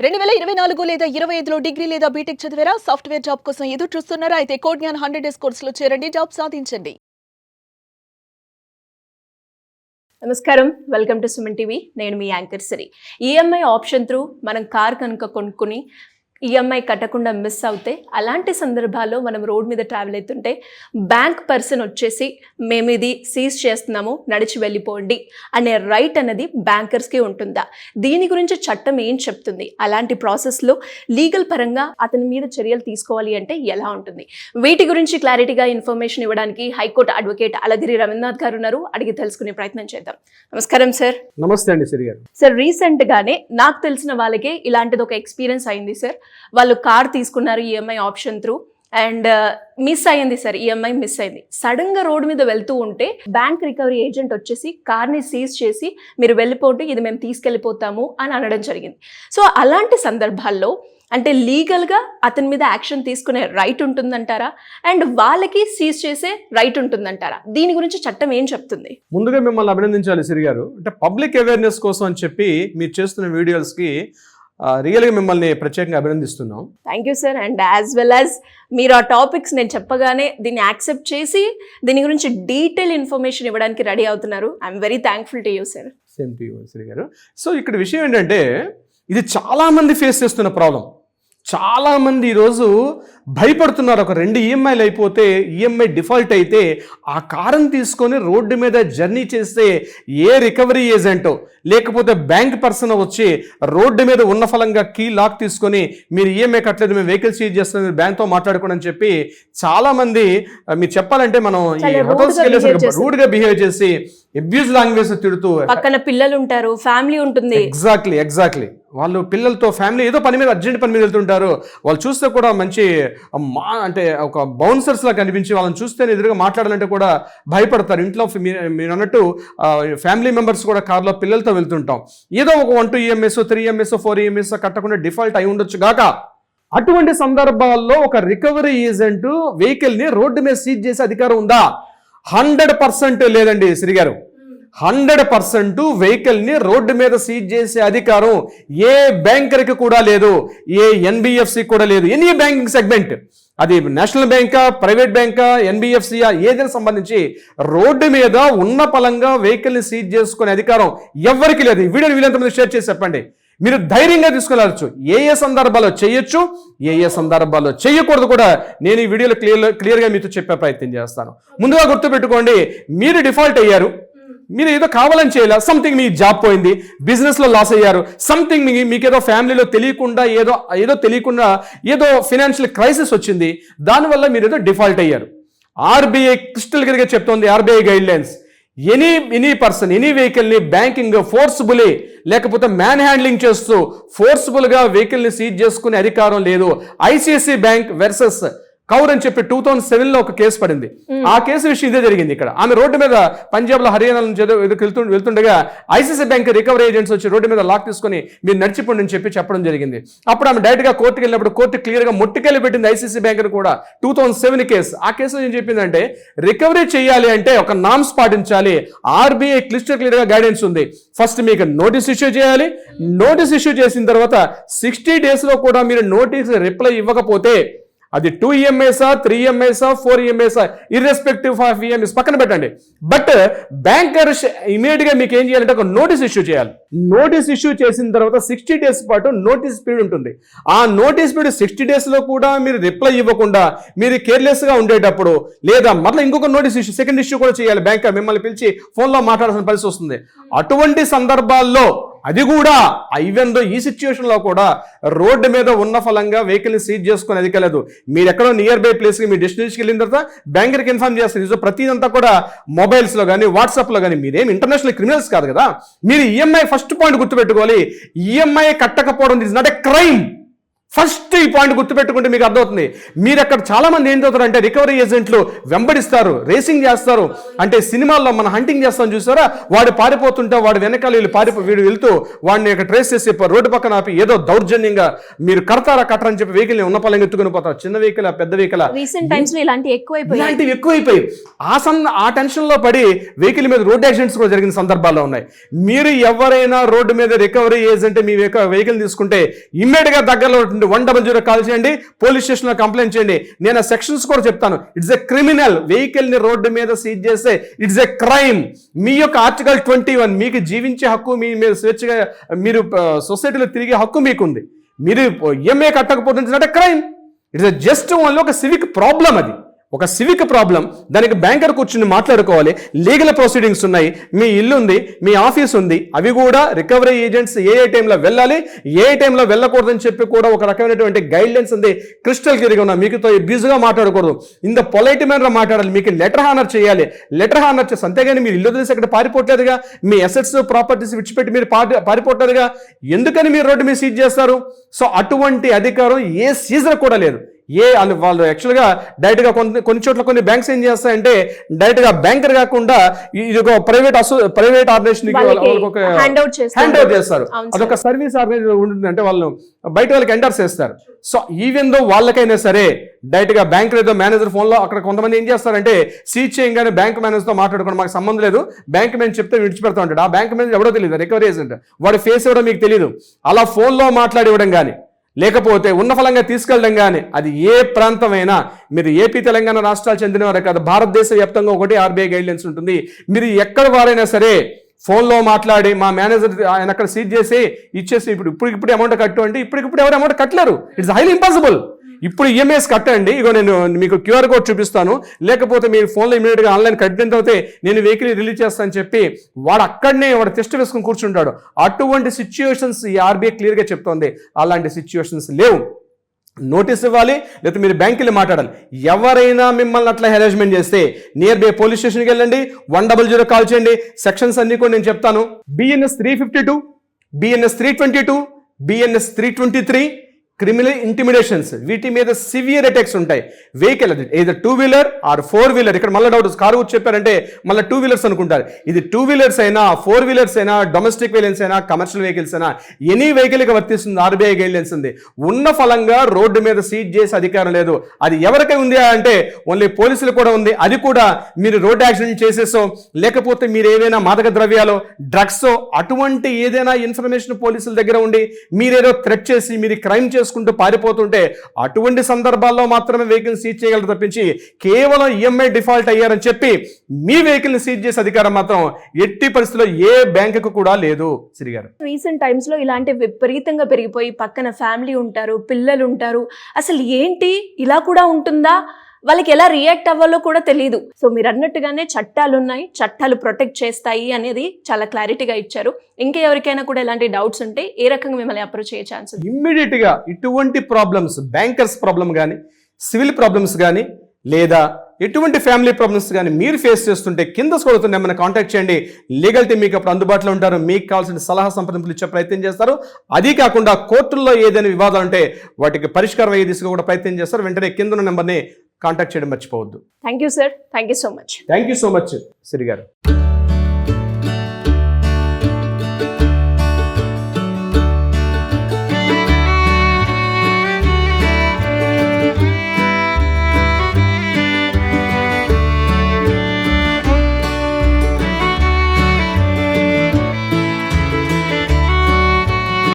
2024 లేదా 25లో డిగ్రీ లేదా బీటెక్ చదివారా? సాఫ్ట్వేర్ జాబ్ కోసం ఎదురు చూస్తున్నారా? అయితే కోడ్ జ్ఞాన్ 100 డేస్ కోర్సులో చేరండి, జాబ్ సాధించండి. నమస్కారం, వెల్కమ్ టు సుమన్ టీవీ. నేను మీ యాంకర్ సిరి. ఈఎంఐ ఆప్షన్ త్రూ మనం కార్ కనుక కొనుక్కుని ఈఎంఐ కట్టకుండా మిస్ అవుతే, అలాంటి సందర్భాల్లో మనం రోడ్ మీద ట్రావెల్ అవుతుంటే బ్యాంక్ పర్సన్ వచ్చేసి మేము ఇది సీజ్ చేస్తున్నాము, నడిచి వెళ్ళిపోండి అనే రైట్ అనేది బ్యాంకర్స్కి ఉంటుందా? దీని గురించి చట్టం ఏం చెప్తుంది? అలాంటి ప్రాసెస్లో లీగల్ పరంగా అతని మీద చర్యలు తీసుకోవాలి అంటే ఎలా ఉంటుంది? వీటి గురించి క్లారిటీగా ఇన్ఫర్మేషన్ ఇవ్వడానికి హైకోర్టు అడ్వకేట్ అలగిరి రవీంద్రనాథ్ గారు ఉన్నారు. అడిగి తెలుసుకునే ప్రయత్నం చేద్దాం. నమస్కారం సార్. నమస్తే అండి సిరి గారు. సార్, రీసెంట్గానే నాకు తెలిసిన వాళ్ళకే ఇలాంటిది ఒక ఎక్స్పీరియన్స్ అయింది సార్. వాళ్ళు కార్ తీసుకున్నారు EMI option through and miss అయ్యింది సార్. ఈఎంఐ మిస్ అయింది. సడన్ గా రోడ్ మీద వెళ్తూ ఉంటే బ్యాంక్ రికవరీ ఏజెంట్ వచ్చేసి కార్ని సీజ్ చేసి మీరు వెళ్ళిపోతే ఇది మేము తీసుకెళ్ళిపోతాము అని అనడం జరిగింది. సో అలాంటి సందర్భాల్లో అంటే లీగల్గా అతని మీద యాక్షన్ తీసుకునే రైట్ ఉంటుందంటారా? అండ్ వాళ్ళకి సీజ్ చేసే రైట్ ఉంటుందంటారా? దీని గురించి చట్టం ఏం చెప్తుంది? ముందుగా మిమ్మల్ని అభినందించాలి సిరి గారు. అంటే పబ్లిక్ అవేర్నెస్ కోసం అని చెప్పి మీరు చేస్తున్న వీడియోస్కి రియల్గా మిమ్మల్ని ప్రత్యేకంగా అభినందిస్తున్నాం. Thank you sir. And as well as మీరు ఆ టాపిక్స్ నేను చెప్పగానే దీన్ని యాక్సెప్ట్ చేసి దీని గురించి డీటెయిల్ ఇన్ఫర్మేషన్ ఇవ్వడానికి రెడీ అవుతున్నారు. I'm very thankful to you sir. Same to you Siri garu. So ఇక్కడ విషయం ఏంటంటే, ఇది చాలామంది ఫేస్ చేస్తున్న ప్రాబ్లం. చాలామంది ఈరోజు భయపడుతున్నారు. ఒక 2 ఈఎంఐలు అయిపోతే, ఈఎంఐ డిఫాల్ట్ అయితే ఆ కారుని తీసుకొని రోడ్డు మీద జర్నీ చేస్తే ఏ రికవరీ ఏజెంటో లేకపోతే బ్యాంక్ పర్సన్ వచ్చి రోడ్డు మీద ఉన్న ఫలంగా కీ లాక్ తీసుకొని మీరు ఈఎంఐ కట్టలేదు, మేము వెహికల్ సీజ్ చేస్తాం, మీరు బ్యాంక్తో మాట్లాడుకోండి అని చెప్పి చాలామంది, మీరు చెప్పాలంటే మనం ఈ హోటల్స్కి వెళ్ళేసరికి రూడ్గా బిహేవ్ చేసి అబ్యూజ్ లాంగ్వేజ్ తిడుతూ, పక్కన పిల్లలు ఉంటారు, ఫ్యామిలీ ఉంటుంది. ఎగ్జాక్ట్లీ వాళ్ళు పిల్లలతో ఫ్యామిలీ ఏదో పని మీద అర్జెంట్ పని మీద వెళ్తుంటారు. వాళ్ళు చూస్తే కూడా మంచి అంటే ఒక బౌన్సర్స్ లా కనిపించి వాళ్ళని చూస్తే ఎదురుగా మాట్లాడాలంటే కూడా భయపడతారు. ఇంట్లో మీరు అన్నట్టు ఫ్యామిలీ మెంబర్స్ కూడా కార్లో పిల్లలతో వెళ్తుంటాం. ఏదో ఒక 1-2 ఈఎంఐస్ 3 ఈఎంఐస్ 4 ఈఎంఐస్ కట్టకుండా డిఫాల్ట్ అయి ఉండొచ్చు గాక. అటువంటి సందర్భాల్లో ఒక రికవరీ ఏజెంట్ వెహికల్ ని రోడ్డు మీద సీజ్ చేసే అధికారం ఉందా? 100% లేదండి శ్రీ గారు. 100% వెహికల్ ని రోడ్డు మీద సీజ్ చేసే అధికారం ఏ బ్యాంకర్కి కూడా లేదు, ఏ ఎన్బిఎఫ్సి కూడా లేదు. ఎనీ బ్యాంకింగ్ సెగ్మెంట్, అది నేషనల్ బ్యాంకా, ప్రైవేట్ బ్యాంకా, ఎన్బిఎఫ్సియా, ఏదైనా సంబంధించి రోడ్డు మీద ఉన్న పలంగా వెహికల్ ని సీజ్ చేసుకునే అధికారం ఎవరికి లేదు. ఈ వీడియోని వీళ్ళంతమంది షేర్ చేసి చెప్పండి. మీరు ధైర్యంగా తీసుకెళ్ళచ్చు. ఏ సందర్భాల్లో చేయొచ్చు, ఏ సందర్భాల్లో చేయకూడదు కూడా నేను ఈ వీడియోలో క్లియర్గా మీతో చెప్పే ప్రయత్నం చేస్తాను. ముందుగా గుర్తుపెట్టుకోండి, మీరు డిఫాల్ట్ అయ్యారు, మీరు ఏదో కావాలని చేయలే, సంథింగ్ మీ జాబ్ పోయింది, బిజినెస్లో లాస్ అయ్యారు, సంథింగ్ మీకు ఏదో ఫ్యామిలీలో తెలియకుండా ఏదో తెలియకుండా ఏదో ఫైనాన్షియల్ క్రైసిస్ వచ్చింది, దానివల్ల మీరు ఏదో డిఫాల్ట్ అయ్యారు. ఆర్బీఐ క్రిస్టల్ క్లియర్గా చెప్తోంది, RBI guide lines, any person any వెహికల్ని బ్యాంకింగ్ ఫోర్స్బుల్లీ లేకపోతే మ్యాన్ హ్యాండ్లింగ్ చేస్తూ ఫోర్స్బుల్గా వెహికల్ని సీజ్ చేసుకునే అధికారం లేదు. ఐసిఐసిఐ బ్యాంక్ వర్సెస్ కౌర్ అని చెప్పి 2007లో ఒక కేసు పడింది. ఆ కేసు విషయం ఇదే జరిగింది. ఇక్కడ ఆమె రోడ్డు మీద పంజాబ్లో హర్యానా నుంచి వెళ్తుండగా ఐసిఐసిఐ బ్యాంక్ రికవరీ ఏజెంట్స్ వచ్చి రోడ్డు మీద లాక్ తీసుకొని మీరు నడిచిపోండి అని చెప్పడం జరిగింది. అప్పుడు ఆమె డైరెక్ట్గా కోర్టుకి వెళ్ళినప్పుడు కోర్టు క్లియర్గా మొట్టికెళ్ళి పెట్టింది ఐసిఐసిఐ బ్యాంక్ కూడా. 2007 కేసు. ఆ కేసులో ఏం చెప్పిందంటే, రికవరీ చేయాలి అంటే ఒక నామ్స్ పాటించాలి. ఆర్బీఐ క్లియర్గా గైడెన్స్ ఉంది. ఫస్ట్ మీకు నోటీస్ ఇష్యూ చేయాలి. నోటీస్ ఇష్యూ చేసిన తర్వాత 60 డేస్లో కూడా మీరు నోటీస్ రిప్లై ఇవ్వకపోతే అది 2 ఈఎంఐసా 3 ఈఎంఐసా 4 ఈఎంఐసా ఇర్రెస్పెక్టివ్ ఆఫ్ ఈఎంఐస్ పక్కన పెట్టండి. బట్ బ్యాంకర్ ఇమీడియట్ గా మీకు ఏం చేయాలంటే ఒక నోటీస్ ఇష్యూ చేయాలి. నోటీస్ ఇష్యూ చేసిన తర్వాత 60 డేస్ పాటు నోటీస్ పీరియడ్ ఉంటుంది. ఆ నోటీస్ పీరియడ్ 60 డేస్ లో కూడా మీరు రిప్లై ఇవ్వకుండా మీరు కేర్లెస్ గా ఉండేటప్పుడు, లేదా మళ్ళీ ఇంకొక నోటీస్ ఇష్యూ, సెకండ్ ఇష్యూ కూడా చేయాలి. బ్యాంకర్ మిమ్మల్ని పిలిచి ఫోన్లో మాట్లాడాల్సిన పరిస్థితి వస్తుంది. అటువంటి సందర్భాల్లో అది కూడా ఐవెందో ఈ సిచ్యువేషన్ లో కూడా రోడ్డు మీద ఉన్న ఫలంగా వెహికల్ ని సీజ్ చేసుకుని అధికలేదు. మీరు ఎక్కడో నియర్ బై ప్లేస్ కి మీ డెస్టినేషన్కి వెళ్ళిన తర్వాత బ్యాంకర్కి ఇన్ఫార్మ్ చేస్తారు. ప్రతిదంతా కూడా మొబైల్స్ లో కానీ వాట్సాప్ లో కానీ. మీరేం ఇంటర్నేషనల్ క్రిమినల్స్ కాదు కదా. మీరు ఈఎంఐ ఫస్ట్ పాయింట్ గుర్తుపెట్టుకోవాలి, ఈఎంఐ కట్టకపోవడం is not a crime. First ఈ పాయింట్ గుర్తుపెట్టుకుంటే మీకు అర్థమవుతుంది. మీరు అక్కడ చాలా మంది ఏం చదువుతారు అంటే రికవరీ ఏజెంట్లు వెంబడిస్తారు, రేసింగ్ చేస్తారు. అంటే సినిమాల్లో మన హంటింగ్ చేస్తాం చూసారా, వాడు పారిపోతుంటే వాడు వెనకాల వీడు వెళ్తూ వాడిని ట్రేస్ చేసి రోడ్డు పక్కన ఆపి ఏదో దౌర్జన్యంగా మీరు కట్టరని చెప్పి వెహికల్ ఉన్న పళ్ళని ఎత్తుకుని పోతారు. చిన్న వెహికల్ పెద్ద వెహికల్ రీసెంట్ టైమ్స్ లో ఇలాంటివి ఎక్కువైపోయి ఆ టెన్షన్ లో పడి వెహికల్ మీద రోడ్ యాక్సిడెంట్స్ కూడా జరిగిన సందర్భాల్లో ఉన్నాయి. మీరు ఎవరైనా రోడ్డు మీద రికవరీ ఏజెంట్ మీ వెహికల్ తీసుకుంటే ఇమ్మీడియట్ గా దగ్గరలో 100 కాల్ చేయండి, పోలీస్ స్టేషన్ లో కంప్లైంట్ చేయండి. నేను ఆ సెక్షన్స్ కూడా చెప్తాను. It's a criminal. వెహికల్ ని రోడ్డు మీద సీజ్ చేస్తే ఇట్స్ ఎ క్రైమ్. మీ యొక్క ఆర్టికల్ 21 మీకు జీవించే హక్కు, మీరు స్వేచ్ఛగా మీరు సొసైటీలో తిరిగే హక్కు మీకుంది. మీరు ఈఎంఐ కట్టకపోతుంది అంటే క్రైమ్. ఇట్స్ జస్ట్ ఓన్లీ ఒక సివిక్ ప్రాబ్లం. అది ఒక సివిక్ ప్రాబ్లం. దానికి బ్యాంకర్ కూర్చుని మాట్లాడుకోవాలి. లీగల్ ప్రొసీడింగ్స్ ఉన్నాయి. మీ ఇల్లు ఉంది, మీ ఆఫీస్ ఉంది. అవి కూడా రికవరీ ఏజెంట్స్ ఏ టైంలో వెళ్ళాలి, ఏ టైంలో వెళ్ళకూడదని చెప్పి కూడా ఒక రకమైనటువంటి గైడ్ లైన్స్ ఉంది. క్రిస్టల్ క్లియర్గా ఉన్నా. మీకుతో బిజీగా మాట్లాడకూడదు, ఇంత పొలైట్ మేనర్ మాట్లాడాలి. మీకు లెటర్ హానర్ చేయాలి. లెటర్ హానర్ చేసి అంతేగాని మీరు ఇల్లు తెలిసి అక్కడ పారిపోవట్లేదుగా, మీ అసెట్స్ ప్రాపర్టీస్ విడిచిపెట్టి మీరు పారిపోవట్లేదుగా. ఎందుకని మీరు రోడ్డు మీద సీజ్ చేస్తారు? సో అటువంటి అధికారం ఏ సీజర్ కూడా లేదు. వాళ్ళు యాక్చువల్గా డైరెక్ట్గా కొన్ని చోట్ల కొన్ని బ్యాంక్స్ ఏం చేస్తాయంటే డైరెక్ట్గా బ్యాంకర్ కాకుండా ఇది ఒక ప్రైవేట్ ఆర్గనైజేషన్ హ్యాండ్ అవుట్ చేస్తారు. అదొక సర్వీస్ ఆర్గనైజేషన్ ఉంటుంది. అంటే వాళ్ళు బయట వాళ్ళకి ఎండర్స్ చేస్తారు. సో ఈవెన్ దో వాళ్ళకైనా సరే డైరెక్ట్గా బ్యాంక్ ఏదో మేనేజర్ ఫోన్లో అక్కడ కొంతమంది ఏం చేస్తారంటే సీజ్ చేయగానే బ్యాంక్ మేనేజర్తో మాట్లాడుకోవడం మాకు సంబంధం లేదు, బ్యాంక్ మేనేజర్ చెప్తే విడిచిపెడతా ఉంటాడు. ఆ బ్యాంక్ మేనేజర్ ఎవడో తెలియదు, రికవరీ ఏజెంట్. వాడి ఫేస్ ఎవడో మీకు తెలియదు. అలా ఫోన్లో మాట్లాడి ఇవ్వడం కానీ లేకపోతే ఉన్న ఫలంగా తీసుకెళ్ళడం కానీ అది ఏ ప్రాంతమైనా, మీరు ఏపీ తెలంగాణ రాష్ట్రాలు చెందినవారే కాదు, భారతదేశ వ్యాప్తంగా ఒకటి ఆర్బీఐ గైడ్లైన్స్ ఉంటుంది. మీరు ఎక్కడ వారైనా సరే ఫోన్లో మాట్లాడి మా మేనేజర్ ఆయన అక్కడ సీజ్ చేసి ఇచ్చేసి ఇప్పుడు అమౌంట్ కట్టు అంటే ఇప్పుడు ఎవరు అమౌంట్ కట్టలేరు. It's highly impossible. ఇప్పుడు ఈఎంఐస్ కట్టండి, ఇగో నేను మీకు క్యూఆర్ కోడ్ చూపిస్తాను, లేకపోతే మీరు ఫోన్లో ఇమీడియట్గా ఆన్లైన్ కట్టిన తర్వాత నేను వెహికల్ రిలీజ్ చేస్తానని చెప్పి వాడు అక్కడనే వాడు టెస్ట్ వేసుకుని కూర్చుంటాడు. అటువంటి సిచ్యువేషన్స్ ఈ ఆర్బీఐ క్లియర్గా చెప్తోంది. అలాంటి సిచ్యువేషన్స్ లేవు. నోటీస్ ఇవ్వాలి, లేకపోతే మీరు బ్యాంకులో మాట్లాడాలి. ఎవరైనా మిమ్మల్ని అట్లా హెరాస్మెంట్ చేస్తే నియర్ బై పోలీస్ స్టేషన్కి వెళ్ళండి, 100 కాల్ చేయండి. సెక్షన్స్ అన్ని కూడా నేను చెప్తాను. BNS 352, BNS 322, BNS 323 criminal intimidations. వీటి మీద సివియర్ అటాక్స్ ఉంటాయి. వెహికల్ అది ఏదో 2 వీలర్ ఆర్ 4 వీలర్. ఇక్కడ మళ్ళీ డౌట్, కారు చెప్పారంటే మళ్ళీ 2 వీలర్స్ అనుకుంటారు. ఇది 2 వీలర్స్ అయినా 4 వీలర్స్ అయినా డొమెస్టిక్ వెహికల్స్ అయినా కమర్షియల్ వెహికల్స్ అయినా ఎనీ వెహికల్కి వర్తిస్తుంది ఆర్బీఐ గైడ్లైన్స్ ఉంది. ఉన్న ఫలంగా రోడ్డు మీద సీజ్ చేసే అధికారం లేదు. అది ఎవరికై ఉంది అంటే ఓన్లీ పోలీసులు కూడా ఉంది. అది కూడా మీరు రోడ్ యాక్సిడెంట్ చేసేసో లేకపోతే మీరు ఏదైనా మాదక ద్రవ్యాలు డ్రగ్స్ అటువంటి ఏదైనా ఇన్ఫర్మేషన్ పోలీసుల దగ్గర ఉండి మీరేదో థ్రెట్ చేసి మీరు క్రైమ్ చేసుకుంటూ పారిపోతుంటే అటువంటి సందర్భాల్లో మాత్రమే వెహికల్ సీజ్ చేయగలరు తప్పించి కేవలం ఈఎంఐ డిఫాల్ట్ అయ్యారని చెప్పి మీ వెహికల్ ని సీజ్ చేసే అధికారం మాత్రం ఎట్టి పరిస్థితుల్లో ఏ బ్యాంకుకు కూడా లేదు. శ్రీ గారు, రీసెంట్ టైమ్స్ లో ఇలాంటి విపరీతంగా పెరిగిపోయి పక్కన ఫ్యామిలీ ఉంటారు, పిల్లలు ఉంటారు. అసలు ఏంటి ఇలా కూడా ఉంటుందా, వాళ్ళకి ఎలా రియాక్ట్ అవ్వాలో కూడా తెలియదు. సో మీరు అన్నట్టుగానే చట్టాలు ఉన్నాయి, చట్టాలు ప్రొటెక్ట్ చేస్తాయి అనేది చాలా క్లారిటీగా ఇచ్చారు. ఇంకా ఎవరికైనా కూడా ఎలాంటి డౌట్స్ ఉంటే ఏ రకంగా మిమ్మల్ని అప్రోచ్ చేయ ఛాన్స్? ఇమ్మీడియట్ గా ఇటువంటి ప్రాబ్లమ్స్, బ్యాంకర్స్ ప్రాబ్లమ్ కానీ సివిల్ ప్రాబ్లమ్స్ కానీ లేదా ఎటువంటి ఫ్యామిలీ ప్రాబ్లమ్స్ కానీ మీరు ఫేస్ చేస్తుంటే కింద చూడుతుంటే ఏమైనా కాంటాక్ట్ చేయండి. లీగల్ టీమ్ మీకు అప్పుడు అందుబాటులో ఉంటారు. మీకు కావాల్సిన సలహా సంప్రదింపులు ఇచ్చే ప్రయత్నం చేస్తారు. అది కాకుండా కోర్టుల్లో ఏదైనా వివాదాలు ఉంటే వాటికి పరిష్కారం అయ్యే దిశగా కూడా ప్రయత్నం చేస్తారు. వెంటనే కింద ఉన్న నెంబర్ని కాంటాక్ట్ చేయడం మర్చిపోవద్దు. Thank you sir, thank you so much. Thank you so much Sri గారు.